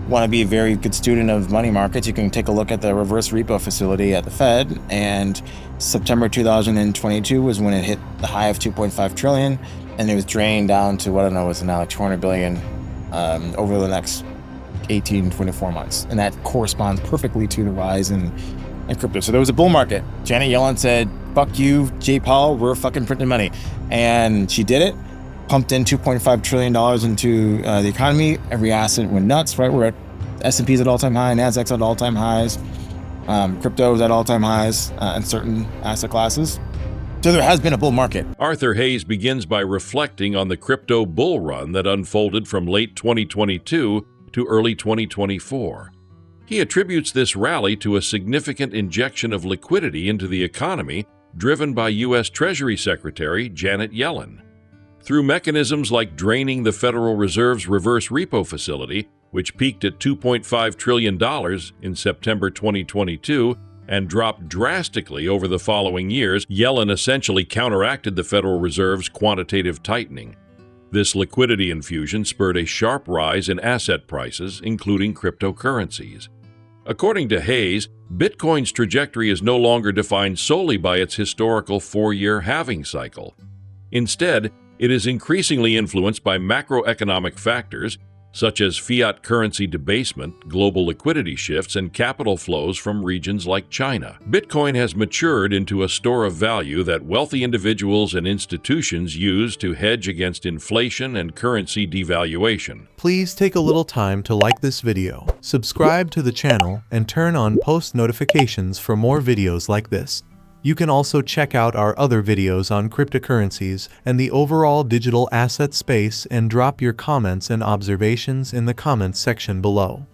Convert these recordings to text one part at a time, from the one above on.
want to be a very good student of money markets, you can take a look at the reverse repo facility at the Fed. And September 2022 was when it hit the high of 2.5 trillion, and it was drained down to what I don't know, it's now like 200 billion over the next 18, 24 months. And that corresponds perfectly to the rise in crypto. So there was a bull market. Janet Yellen said, fuck you, Jay Powell, we're fucking printing money. And she did it, pumped in $2.5 trillion into the economy. Every asset went nuts, right? We're at S&P's at all-time high, NASDAQ's at all-time highs, crypto's at all-time highs in certain asset classes. So there has been a bull market. Arthur Hayes begins by reflecting on the crypto bull run that unfolded from late 2022 to early 2024. He attributes this rally to a significant injection of liquidity into the economy driven by U.S. Treasury Secretary Janet Yellen. Through mechanisms like draining the Federal Reserve's reverse repo facility, which peaked at $2.5 trillion in September 2022 and dropped drastically over the following years, Yellen essentially counteracted the Federal Reserve's quantitative tightening. This liquidity infusion spurred a sharp rise in asset prices, including cryptocurrencies. According to Hayes, Bitcoin's trajectory is no longer defined solely by its historical 4-year halving cycle. Instead, it is increasingly influenced by macroeconomic factors such as fiat currency debasement, global liquidity shifts, and capital flows from regions like China. Bitcoin has matured into a store of value that wealthy individuals and institutions use to hedge against inflation and currency devaluation. Please take a little time to like this video, subscribe to the channel, and turn on post notifications for more videos like this. You can also check out our other videos on cryptocurrencies and the overall digital asset space and drop your comments and observations in the comments section below.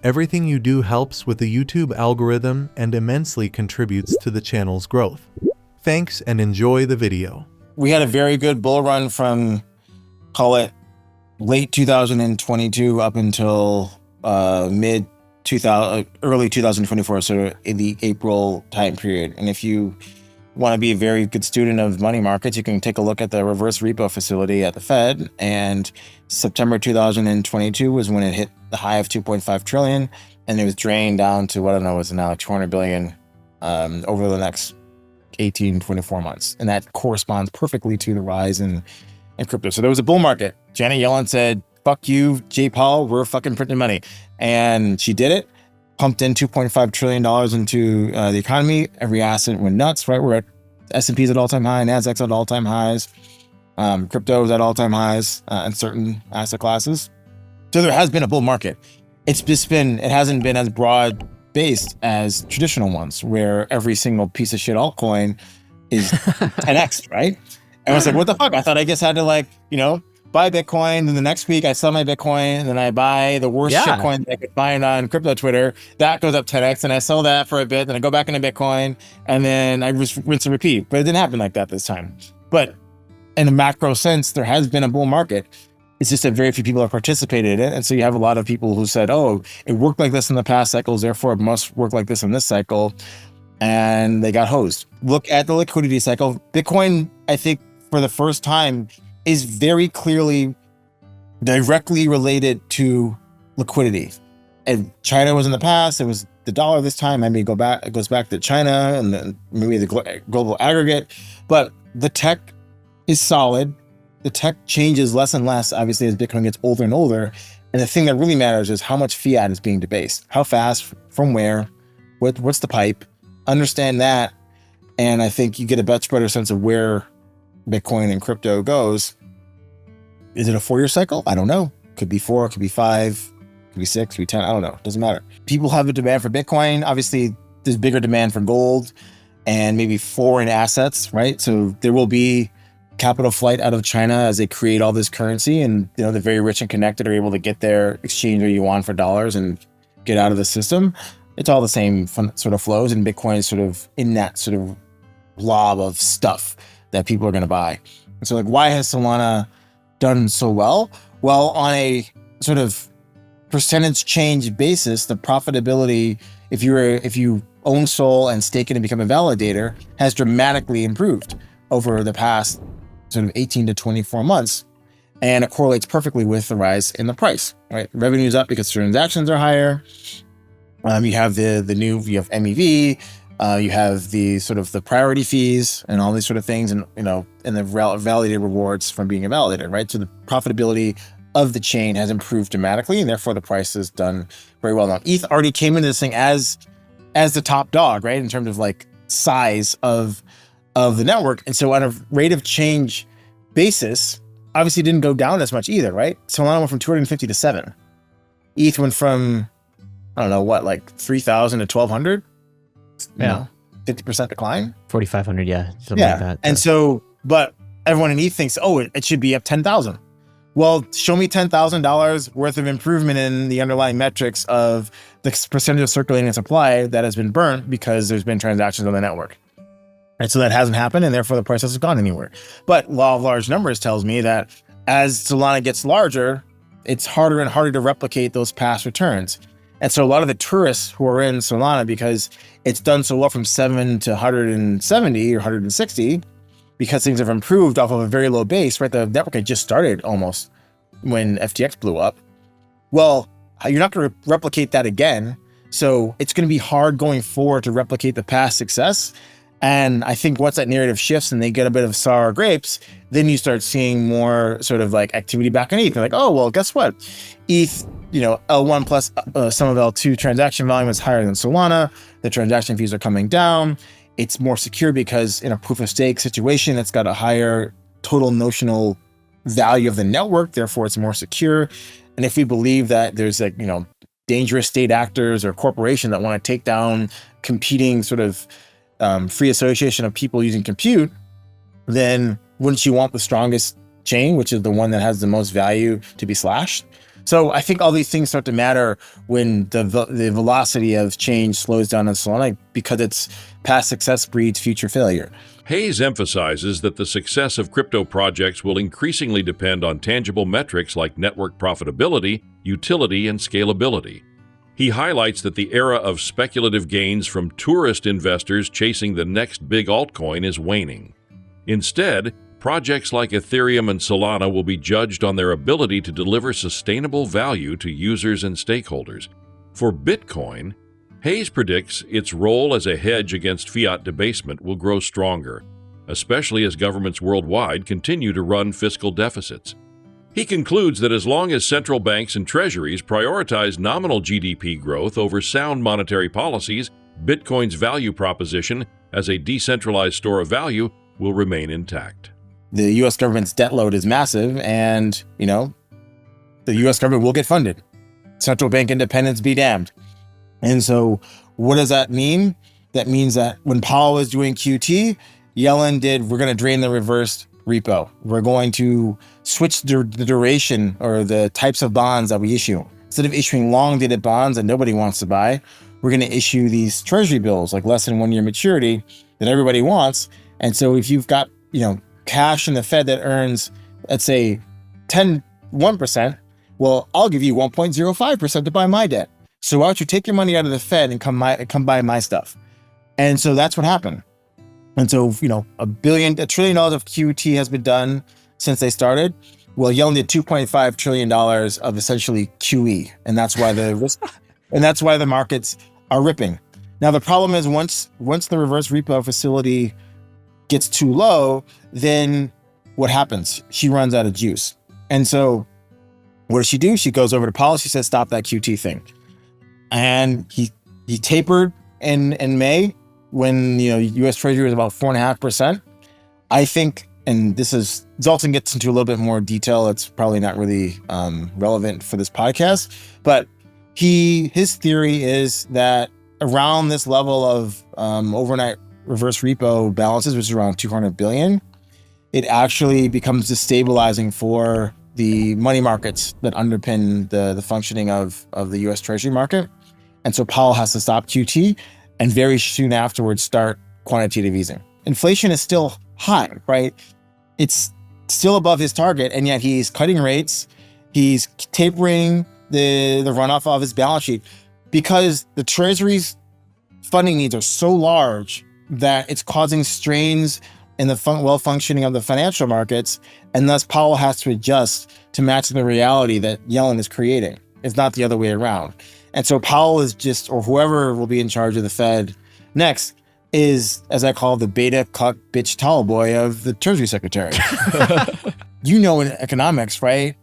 Everything you do helps with the YouTube algorithm and immensely contributes to the channel's growth. Thanks and enjoy the video. We had a very good bull run from, call it, late 2022 up until early 2024, so in the April time period. And if you want to be a very good student of money markets, you can take a look at the reverse repo facility at the Fed. And September 2022 was when it hit the high of 2.5 trillion, and it was drained down to what I don't know, it's now like 200 billion over the next 18, 24 months. And that corresponds perfectly to the rise in crypto. So there was a bull market. Janet Yellen said, fuck you, Jay Powell, we're fucking printing money. And she did it, pumped in $2.5 trillion into the economy. Every asset went nuts, right? We're at S&P's at all-time high, NASDAQ's at all-time highs, crypto's at all-time highs in certain asset classes. So there has been a bull market. It hasn't been as broad-based as traditional ones, where every single piece of shit altcoin is 10x, right? And I was like, what the fuck? I thought I just had to buy Bitcoin, then the next week I sell my Bitcoin, and then I buy the worst shitcoin that I could find on crypto Twitter. That goes up 10x, and I sell that for a bit, then I go back into Bitcoin, and then I just rinse and repeat. But it didn't happen like that this time. But in a macro sense, there has been a bull market. It's just that very few people have participated in it. And so you have a lot of people who said, oh, it worked like this in the past cycles, therefore it must work like this in this cycle. And they got hosed. Look at the liquidity cycle. Bitcoin, I think, for the first time, is very clearly directly related to liquidity. And China was in the past, it was the dollar this time, maybe it goes back to China and then maybe the global aggregate. But the tech is solid. The tech changes less and less, obviously, as Bitcoin gets older and older. And the thing that really matters is how much fiat is being debased. How fast, from where, what's the pipe? Understand that. And I think you get a much better sense of where Bitcoin and crypto goes. Is it a 4-year cycle? I don't know. Could be 4, could be 5, could be 6, could be 10. I don't know. Doesn't matter. People have a demand for Bitcoin. Obviously, there's bigger demand for gold and maybe foreign assets, right? So there will be capital flight out of China as they create all this currency, and the very rich and connected are able to get their exchange their yuan for dollars and get out of the system. It's all the same sort of flows, and Bitcoin is sort of in that sort of blob of stuff that people are going to buy. And so why has Solana done so well? Well, on a sort of percentage change basis, the profitability, if you own Sol and stake it and become a validator, has dramatically improved over the past sort of 18 to 24 months. and it correlates perfectly with the rise in the price, right? Revenue is up because transactions are higher. You have you have MEV, you have the sort of the priority fees and all these sort of things, and and the validated rewards from being validated, right? So the profitability of the chain has improved dramatically, and therefore the price has done very well. Now, ETH already came into this thing as the top dog, right, in terms of like size of the network, and so on a rate of change basis, obviously didn't go down as much either, right? Solana went from 250 to 7. ETH went from, I don't know what, like 3,000 to 1,200. Yeah, 50% decline. 4,500, yeah, something like that. And so, but everyone in ETH thinks, oh, it should be up 10,000. Well, show me $10,000 worth of improvement in the underlying metrics of the percentage of circulating supply that has been burnt because there's been transactions on the network. And so that hasn't happened, and therefore the price hasn't gone anywhere. But law of large numbers tells me that as Solana gets larger, it's harder and harder to replicate those past returns. And so a lot of the tourists who are in Solana, because it's done so well from 7 to 170 or 160, because things have improved off of a very low base, right? The network had just started almost when FTX blew up. Well, you're not going to replicate that again. So it's going to be hard going forward to replicate the past success. And I think once that narrative shifts and they get a bit of sour grapes, then you start seeing more sort of like activity back in ETH. They're like, oh, well, guess what? ETH, L1 plus some of L2 transaction volume is higher than Solana. The transaction fees are coming down. It's more secure because in a proof of stake situation, it's got a higher total notional value of the network. Therefore, it's more secure. And if we believe that there's dangerous state actors or corporation that want to take down competing sort of free association of people using compute, then wouldn't you want the strongest chain, which is the one that has the most value, to be slashed? So I think all these things start to matter when the velocity of change slows down in Solana, because it's past success breeds future failure. Hayes emphasizes that the success of crypto projects will increasingly depend on tangible metrics like network profitability, utility, and scalability. He highlights that the era of speculative gains from tourist investors chasing the next big altcoin is waning. Instead, projects like Ethereum and Solana will be judged on their ability to deliver sustainable value to users and stakeholders. For Bitcoin, Hayes predicts its role as a hedge against fiat debasement will grow stronger, especially as governments worldwide continue to run fiscal deficits. He concludes that as long as central banks and treasuries prioritize nominal GDP growth over sound monetary policies, Bitcoin's value proposition as a decentralized store of value will remain intact. The US government's debt load is massive, and, the US government will get funded. Central bank independence be damned. And so what does that mean? That means that when Powell was doing QT, Yellen did, we're going to drain the reverse repo. We're going to switch the duration or the types of bonds that we issue. Instead of issuing long-dated bonds that nobody wants to buy, we're going to issue these treasury bills, like less than 1 year maturity, that everybody wants. And so if you've got, cash in the Fed that earns, let's say 1%, well, I'll give you 1.05% to buy my debt. So why don't you take your money out of the Fed and come buy my stuff? And so that's what happened. And so, $1 trillion of QT has been done since they started. Well, Yellen did $2.5 trillion of essentially QE. And that's why the markets are ripping. Now, the problem is once the reverse repo facility gets too low, then what happens? She runs out of juice. And so what does she do? She goes over to Powell. She says, stop that QT thing. And he tapered in May when U.S. Treasury was about 4.5%. I think, and Zoltan gets into a little bit more detail. It's probably not really relevant for this podcast, but his theory is that around this level of overnight reverse repo balances, which is around 200 billion, it actually becomes destabilizing for the money markets that underpin the functioning of the U.S. Treasury market. And so Powell has to stop QT and very soon afterwards start quantitative easing. Inflation is still high, right? It's still above his target, and yet he's cutting rates. He's tapering the runoff of his balance sheet because the Treasury's funding needs are so large that it's causing strains in the well-functioning of the financial markets, and thus Powell has to adjust to match the reality that Yellen is creating. It's not the other way around. And so Powell is just, or whoever will be in charge of the Fed next, is, as I call, the beta cuck bitch tall boy of the Treasury Secretary. You know, in economics, right?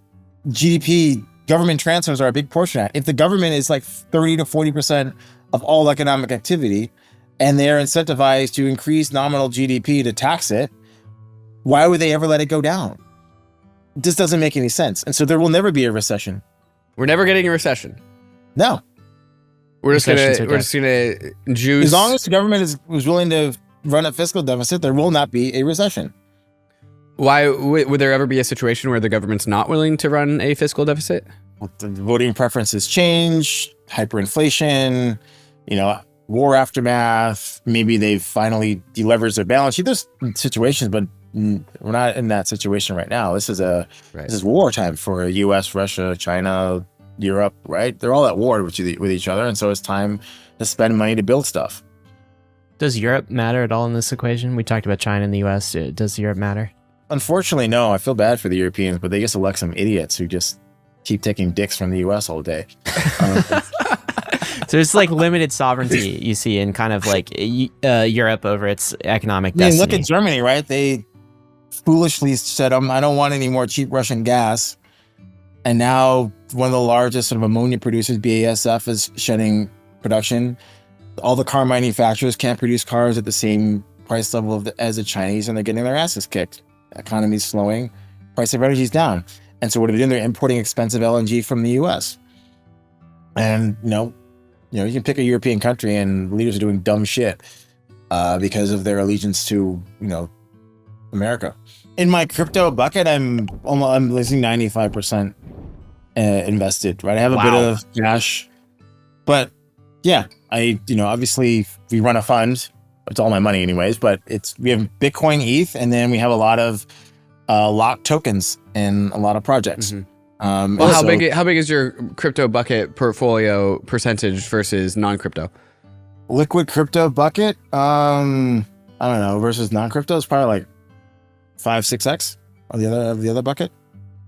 GDP, government transfers are a big portion of that. If the government is like 30 to 40% of all economic activity, and they're incentivized to increase nominal GDP to tax it, why would they ever let it go down? This doesn't make any sense. And so there will never be a recession. We're never getting a recession. No. We're just gonna juice. As long as the government was willing to run a fiscal deficit, there will not be a recession. Why would there ever be a situation where the government's not willing to run a fiscal deficit? Well, the voting preferences change, hyperinflation, war aftermath. Maybe they've finally deleveraged their balance sheet. There's situations, but we're not in that situation right now. This is wartime for U.S., Russia, China, Europe, right? They're all at war with each other, and so it's time to spend money to build stuff. Does Europe matter at all in this equation? We talked about China and the U.S. Does Europe matter? Unfortunately, no. I feel bad for the Europeans, but they just elect some idiots who just keep taking dicks from the U.S. all day. So there's like limited sovereignty you see in kind of like Europe over its economic destiny. Look at Germany, right? They foolishly said, I don't want any more cheap Russian gas. And now one of the largest sort of ammonia producers, BASF, is shedding production. All the car manufacturers can't produce cars at the same price level as the Chinese, and they're getting their asses kicked. The economy's slowing, price of energy's down. And so what are they doing? They're importing expensive LNG from the US. And, you can pick a European country and leaders are doing dumb shit because of their allegiance to, America. In my crypto bucket, I'm losing 95% invested, right? I have a bit of cash, but yeah, obviously we run a fund. It's all my money anyways, but we have Bitcoin, ETH, and then we have a lot of locked tokens in a lot of projects. Mm-hmm. How big is your crypto bucket portfolio percentage versus non-crypto? Liquid crypto bucket, I don't know, versus non-crypto is probably like 5-6x of the other bucket.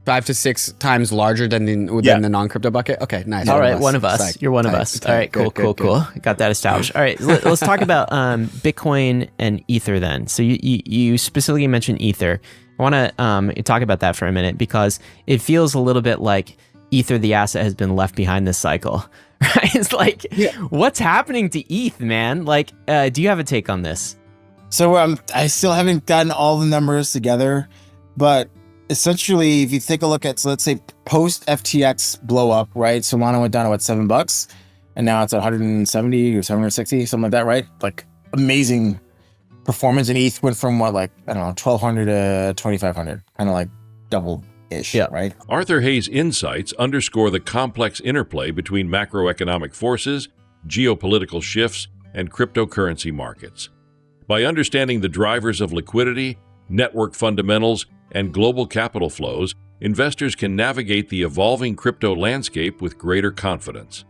5 to 6 times larger than the non-crypto bucket. Okay, nice. All right, one of us. You're one of us. All right, cool. Got that established. All right, let's talk about Bitcoin and Ether then. So you specifically mentioned Ether. I want to talk about that for a minute because it feels a little bit like Ether, the asset, has been left behind this cycle. Right? It's like, what's happening to ETH, man? Like, do you have a take on this? So I still haven't gotten all the numbers together, but essentially, if you take a look at, so let's say post FTX blow up, right? Solana went down to $7, and now it's 170 or 760, something like that, right? Like amazing performance. And ETH went from 1,200 to 2,500, kind of like double-ish, right? Arthur Hayes' insights underscore the complex interplay between macroeconomic forces, geopolitical shifts, and cryptocurrency markets. By understanding the drivers of liquidity, network fundamentals, and global capital flows, investors can navigate the evolving crypto landscape with greater confidence.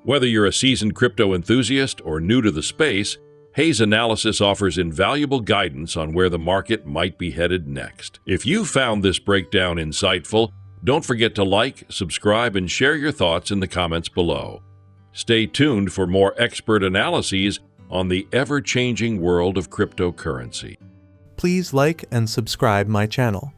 Whether you're a seasoned crypto enthusiast or new to the space, Hayes' analysis offers invaluable guidance on where the market might be headed next. If you found this breakdown insightful, don't forget to like, subscribe, and share your thoughts in the comments below. Stay tuned for more expert analyses on the ever-changing world of cryptocurrency. Please like and subscribe my channel.